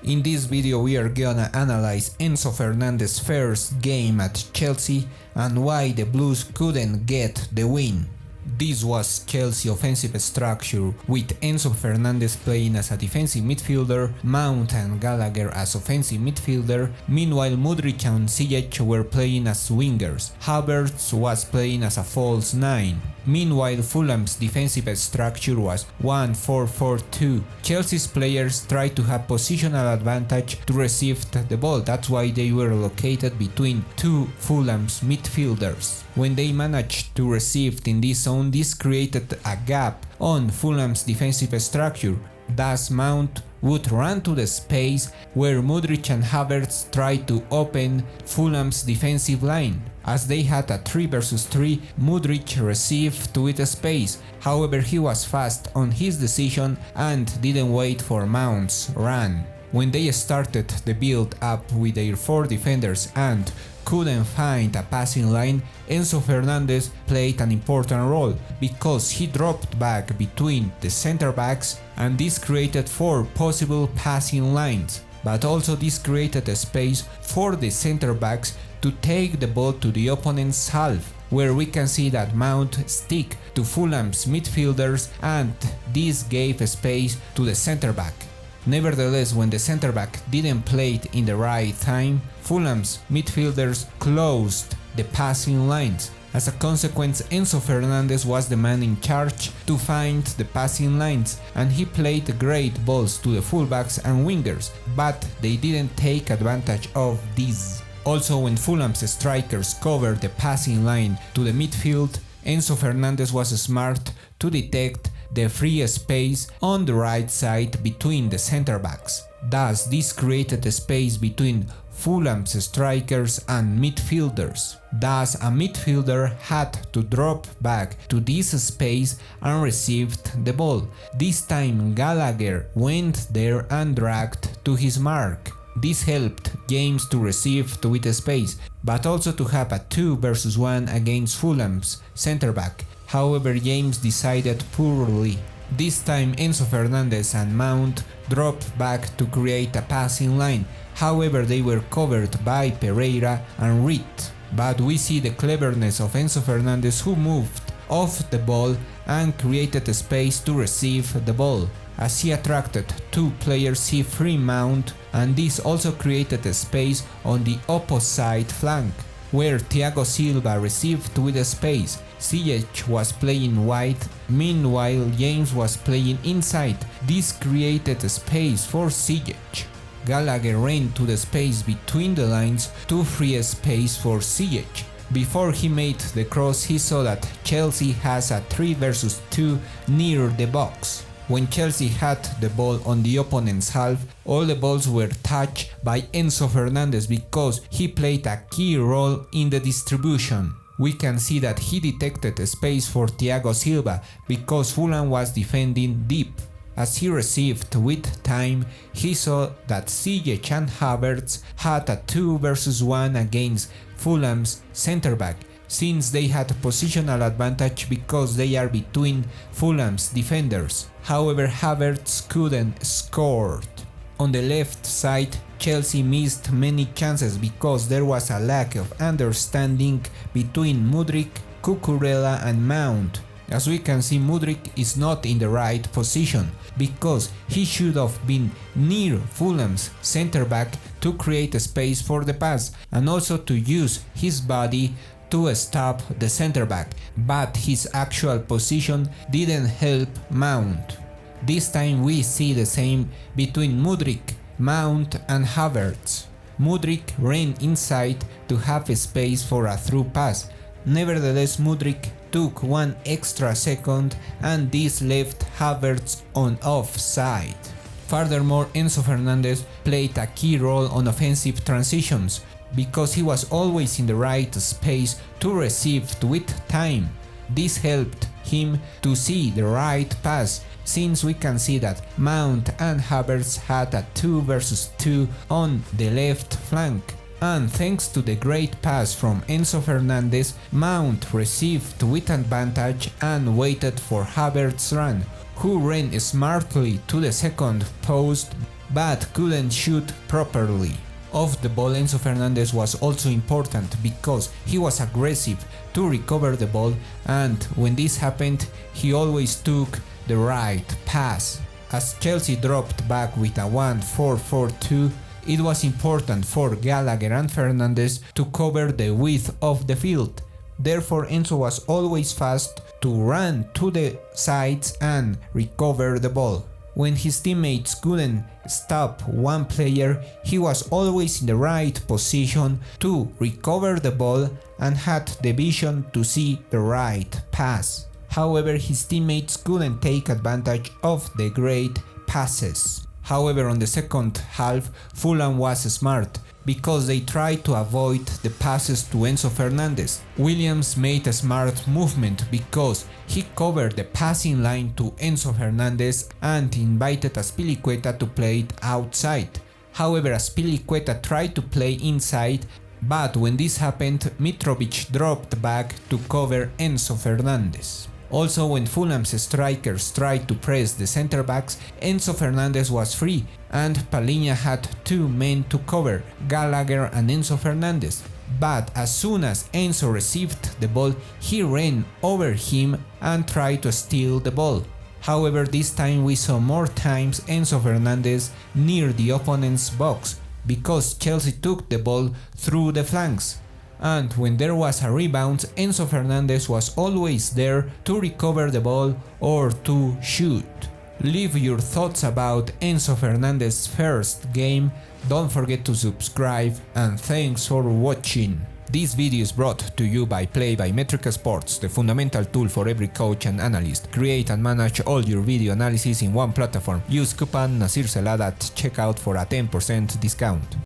In this video we are gonna analyze Enzo Fernandez's first game at Chelsea and why the Blues couldn't get the win. This was Chelsea offensive structure, with Enzo Fernandez playing as a defensive midfielder, Mount and Gallagher as offensive midfielder, meanwhile Mudryk and Ziyech were playing as wingers, Havertz was playing as a false 9. Meanwhile, Fulham's defensive structure was 1-4-4-2. Chelsea's players tried to have positional advantage to receive the ball, that's why they were located between two Fulham's midfielders. When they managed to receive in this zone, this created a gap on Fulham's defensive structure. Thus Mount would run to the space where Mudryk and Havertz tried to open Fulham's defensive line. As they had a 3 vs 3, Mudryk received to it space, however he was fast on his decision and didn't wait for Mount's run. When they started the build up with their 4 defenders and couldn't find a passing line, Enzo Fernandez played an important role because he dropped back between the center backs and this created 4 possible passing lines, but also this created a space for the center backs to take the ball to the opponent's half, where we can see that Mount stick to Fulham's midfielders and this gave space to the center back. Nevertheless, when the center back didn't play it in the right time, Fulham's midfielders closed the passing lines. As a consequence, Enzo Fernandez was the man in charge to find the passing lines and he played great balls to the fullbacks and wingers, but they didn't take advantage of this. Also, when Fulham's strikers covered the passing line to the midfield, Enzo Fernandez was smart to detect the free space on the right side between the center backs. Thus, this created a space between Fulham's strikers and midfielders. Thus, a midfielder had to drop back to this space and received the ball. This time Gallagher went there and dragged to his mark. This helped James to receive to it space, but also to have a 2 vs 1 against Fulham's center back. However, James decided poorly. This time Enzo Fernandez and Mount dropped back to create a passing line, however they were covered by Pereira and Reed. But we see the cleverness of Enzo Fernandez, who moved off the ball and created a space to receive the ball. As he attracted 2 players, he freed Mount and this also created a space on the opposite flank, where Thiago Silva received with a space. Ziyech was playing wide, meanwhile James was playing inside. This created a space for Ziyech. Gallagher ran to the space between the lines to free a space for Ziyech. Before he made the cross, he saw that Chelsea has a 3 vs 2 near the box. When Chelsea had the ball on the opponent's half, all the balls were touched by Enzo Fernandez because he played a key role in the distribution. We can see that he detected a space for Thiago Silva because Fulham was defending deep. As he received with time, he saw that Ziyech and Havertz had a 2 vs 1 against Fulham's center back, since they had positional advantage because they are between Fulham's defenders. However, Havertz couldn't score. On the left side, Chelsea missed many chances because there was a lack of understanding between Mudryk, Cucurella and Mount. As we can see, Mudryk is not in the right position because he should have been near Fulham's center back to create a space for the pass and also to use his body to stop the center back, but his actual position didn't help Mount. This time we see the same between Mudryk, Mount and Havertz. Mudryk ran inside to have a space for a through pass. Nevertheless, Mudryk took 1 extra second and this left Havertz on offside. Furthermore, Enzo Fernandez played a key role on offensive transitions because he was always in the right space to receive with time. This helped him to see the right pass, since we can see that Mount and Havertz had a 2 vs 2 on the left flank. And thanks to the great pass from Enzo Fernandez, Mount received with advantage and waited for Havertz's run, who ran smartly to the second post but couldn't shoot properly. Off the ball, Enzo Fernandez was also important because he was aggressive to recover the ball, and when this happened, he always took the right pass. As Chelsea dropped back with a 1-4-4-2, it was important for Gallagher and Fernandez to cover the width of the field. Therefore, Enzo was always fast to run to the sides and recover the ball. When his teammates couldn't stop one player, he was always in the right position to recover the ball and had the vision to see the right pass. However, his teammates couldn't take advantage of the great passes. However, on the second half, Fulham was smart because they tried to avoid the passes to Enzo Fernandez. Williams made a smart movement because he covered the passing line to Enzo Fernandez and invited Azpilicueta to play it outside. However, Azpilicueta tried to play inside, but when this happened, Mitrovic dropped back to cover Enzo Fernandez. Also, when Fulham's strikers tried to press the center backs, Enzo Fernandez was free and Palhinha had two men to cover, Gallagher and Enzo Fernandez. But as soon as Enzo received the ball, he ran over him and tried to steal the ball. However, this time we saw more times Enzo Fernandez near the opponent's box because Chelsea took the ball through the flanks. And when there was a rebound, Enzo Fernandez was always there to recover the ball or to shoot. Leave your thoughts about Enzo Fernandez's first game, don't forget to subscribe, and thanks for watching. This video is brought to you by Mètrica Sports, the fundamental tool for every coach and analyst. Create and manage all your video analysis in one platform. Use coupon NasirSelad at checkout for a 10% discount.